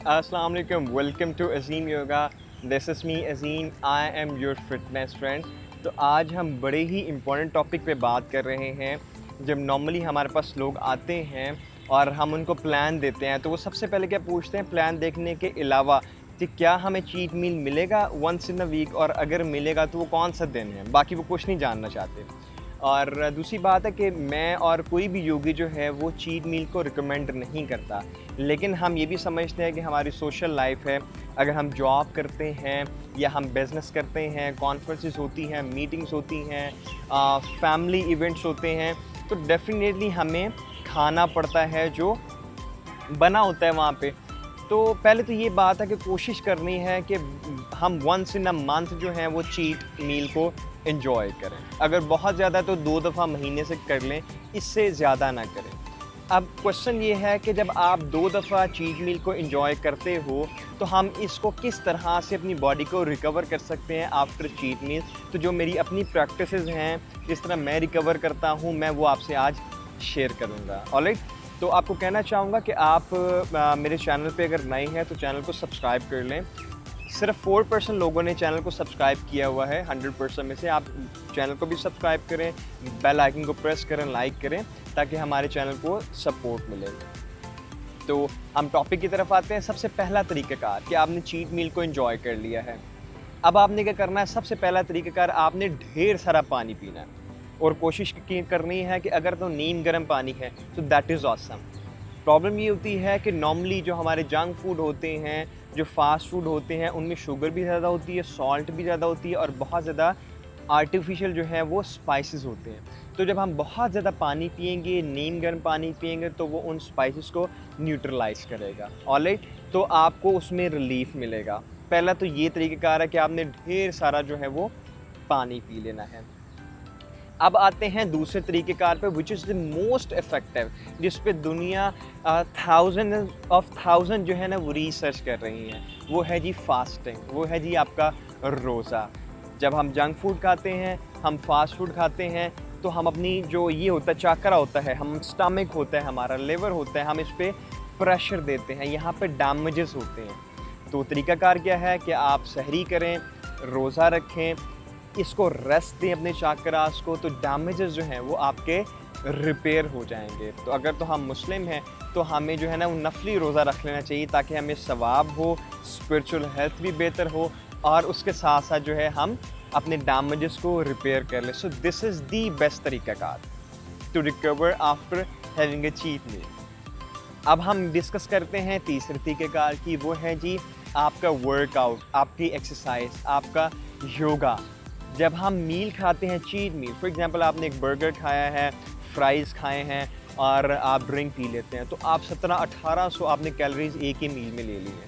Assalamu alaikum, welcome to Axeemyoga. This is me Azim, I am your fitness friend. तो आज हम बड़े ही important topic पे बात कर रहे हैं। जब नॉर्मली हमारे पास लोग आते हैं और हम उनको प्लान देते हैं तो वो सबसे पहले क्या पूछते हैं, प्लान देखने के अलावा कि क्या हमें चीट मील मिलेगा वंस इन अ वीक, और अगर मिलेगा तो वो कौन सा दिन है, बाकी वो कुछ नहीं जानना चाहते। और दूसरी बात है कि मैं और कोई भी योगी जो है वो चीट मील को रिकमेंड नहीं करता, लेकिन हम ये भी समझते हैं कि हमारी सोशल लाइफ है, अगर हम जॉब करते हैं या हम बिज़नेस करते हैं, कॉन्फ्रेंसेस होती हैं, मीटिंग्स होती हैं, फैमिली इवेंट्स होते हैं, तो डेफिनेटली हमें खाना पड़ता है जो बना होता है वहाँ पे। तो पहले तो ये बात है कि कोशिश करनी है कि हम वंस इन अ मंथ जो है वो चीट मील को एंजॉय करें। अगर बहुत ज़्यादा तो 2 दफ़ा महीने से कर लें, इससे ज़्यादा ना करें। अब क्वेश्चन ये है कि जब आप 2 दफ़ा चीट मील को एंजॉय करते हो तो हम इसको किस तरह से अपनी बॉडी को रिकवर कर सकते हैं आफ्टर चीट मील। तो जो मेरी अपनी प्रैक्टिसेस हैं, जिस तरह मैं रिकवर करता हूँ, मैं वो आपसे आज शेयर करूँगा। ऑलराइट, तो आपको कहना चाहूँगा कि आप मेरे चैनल पे अगर नए हैं तो चैनल को सब्सक्राइब कर लें। सिर्फ 4% लोगों ने चैनल को सब्सक्राइब किया हुआ है 100% में से। आप चैनल को भी सब्सक्राइब करें, बेल आइकन को प्रेस करें, लाइक करें, ताकि हमारे चैनल को सपोर्ट मिले। तो हम टॉपिक की तरफ आते हैं। सबसे पहला तरीक़ाकार कि आपने चीट मील को एंजॉय कर लिया है, अब आपने क्या करना है। सबसे पहला तरीक़ाकार, आपने ढेर सारा पानी पीना है और कोशिश करनी है कि अगर तो नीम गर्म पानी है तो दैट इज़ ऑसम। प्रॉब्लम ये होती है कि नॉर्मली जो हमारे जंक फूड होते हैं, जो फास्ट फूड होते हैं, उनमें शुगर भी ज़्यादा होती है, सॉल्ट भी ज़्यादा होती है और बहुत ज़्यादा आर्टिफिशियल जो है वो स्पाइसेस होते हैं। तो जब हम बहुत ज़्यादा पानी पिएंगे, नीम गर्म पानी पिएंगे, तो वो उन स्पाइसेस को न्यूट्रलाइज करेगा। ऑलराइट, तो आपको उसमें रिलीफ मिलेगा। पहला तो ये तरीक़ाकार है कि आपने ढेर सारा जो है वो पानी पी लेना है। अब आते हैं दूसरे तरीक़ेकार पे, which is the most effective, जिस पे दुनिया थाउजेंड जो है ना वो रिसर्च कर रही हैं। वो है जी फास्टिंग, वो है जी आपका रोज़ा। जब हम जंक फूड खाते हैं, हम फास्ट फूड खाते हैं, तो हम अपनी जो ये होता है चाकरा होता है, हम स्टमक होता है, हमारा लिवर होता है, हम इस पर प्रेशर देते हैं, यहाँ पे डैमेजेस होते हैं। तो तरीक़ाकार क्या है कि आप सहरी करें, रोज़ा रखें, इसको रेस्ट दें अपने चाकरास को, तो डैमेजेस जो हैं वो आपके रिपेयर हो जाएंगे। तो अगर तो हम मुस्लिम हैं तो हमें जो है ना वो नफली रोज़ा रख लेना चाहिए, ताकि हमें सवाब हो, स्पिरिचुअल हेल्थ भी बेहतर हो, और उसके साथ साथ जो है हम अपने डैमेजेस को रिपेयर कर लें। So this is the best तरीक़ाकार to recover after having a cheat meal. अब हम डिस्कस करते हैं तीसरे तरीक़ेकार की, वो है जी आपका वर्कआउट, आपकी एक्सरसाइज, आपका योगा। जब हम मील खाते हैं, चीट मील, फॉर एग्जांपल आपने एक बर्गर खाया है, फ्राइज़ खाए हैं और आप ड्रिंक पी लेते हैं, तो आप 1700-1800 आपने कैलोरीज एक ही मील में ले ली है,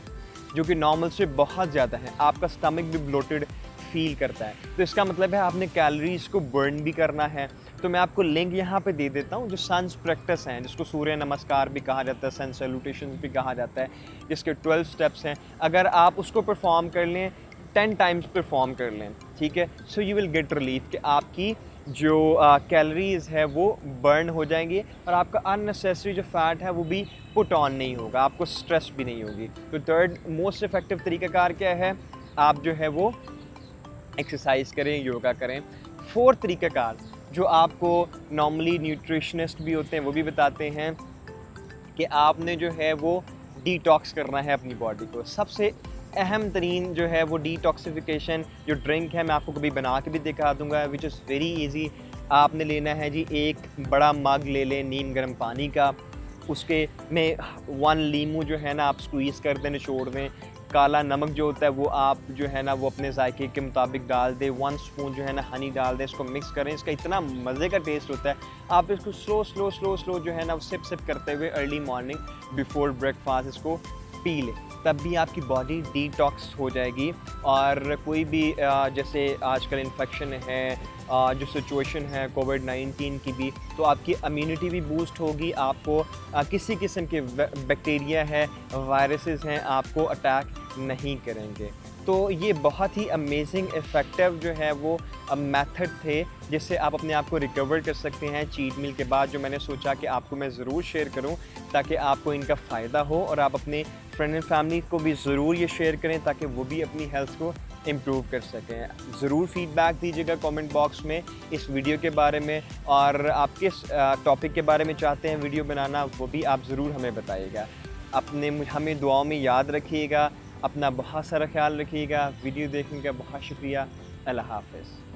जो कि नॉर्मल से बहुत ज़्यादा है। आपका स्टमक भी ब्लोटेड फील करता है, तो इसका मतलब है आपने कैलोरीज को बर्न भी करना है। तो मैं आपको लिंक यहाँ पे दे देता हूँ, जो सन्स प्रैक्टिस हैं, जिसको सूर्य नमस्कार भी कहा जाता है, सन सैल्यूटेशंस भी कहा जाता है, जिसके 12 स्टेप्स हैं। अगर आप उसको परफॉर्म कर लें, 10 टाइम्स परफॉर्म कर लें, ठीक है, so you will get relief कि आपकी जो कैलोरीज़ है वो बर्न हो जाएंगी और आपका अननेसेसरी जो फ़ैट है वो भी पुट ऑन नहीं होगा, आपको स्ट्रेस भी नहीं होगी। तो थर्ड मोस्ट इफ़ेक्टिव तरीक़ाकार क्या है, आप जो है वो एक्सरसाइज करें, योगा करें। फोर्थ तरीक़ाकार जो आपको नॉर्मली न्यूट्रिशनिस्ट भी होते हैं वो भी बताते हैं कि आपने जो है वो डिटॉक्स करना है अपनी बॉडी को। सबसे अहम तरीन जो है वो डिटॉक्सिफिकेशन जो ड्रिंक है, मैं आपको कभी बना के भी दिखा दूंगा, विच इज़ वेरी इजी। आपने लेना है जी, एक बड़ा मग ले लें नीम गर्म पानी का, उसके में 1 लीमू जो है ना आप स्क्वीज़ कर दें, निचोड़ दें। काला नमक जो होता है वो आप जो है ना वो अपने जायके के मुताबिक डाल दें। 1 स्पून जो है ना हनी डाल दें, इसको मिक्स करें। इसका इतना मज़े का टेस्ट होता है, आप इसको स्लो जो है ना सिप करते हुए अर्ली मॉर्निंग बिफोर ब्रेकफास्ट इसको पी लें, तब भी आपकी बॉडी डिटॉक्स हो जाएगी। और कोई भी जैसे आजकल इन्फेक्शन है, जो सिचुएशन है कोविड-19 की भी, तो आपकी इम्यूनिटी भी बूस्ट होगी। आपको किसी किस्म के बैक्टीरिया है, वायरसेस हैं, आपको अटैक नहीं करेंगे। तो ये बहुत ही अमेजिंग इफ़ेक्टिव जो है वो मेथड थे जिससे आप अपने आप को रिकवर कर सकते हैं चीट मील के बाद, जो मैंने सोचा कि आपको मैं ज़रूर शेयर करूं ताकि आपको इनका फ़ायदा हो और आप अपने फ्रेंड एंड फैमिली को भी ज़रूर ये शेयर करें ताकि वो भी अपनी हेल्थ को इम्प्रूव कर सकें। ज़रूर फीडबैक दीजिएगा कमेंट बॉक्स में इस वीडियो के बारे में, और आप किस टॉपिक के बारे में चाहते हैं वीडियो बनाना वो भी आप ज़रूर हमें बताइएगा। हमें दुआओं में याद रखिएगा, अपना बहुत सारा ख्याल रखिएगा। वीडियो देखने का बहुत शुक्रिया। अल्लाह हाफ़िज़।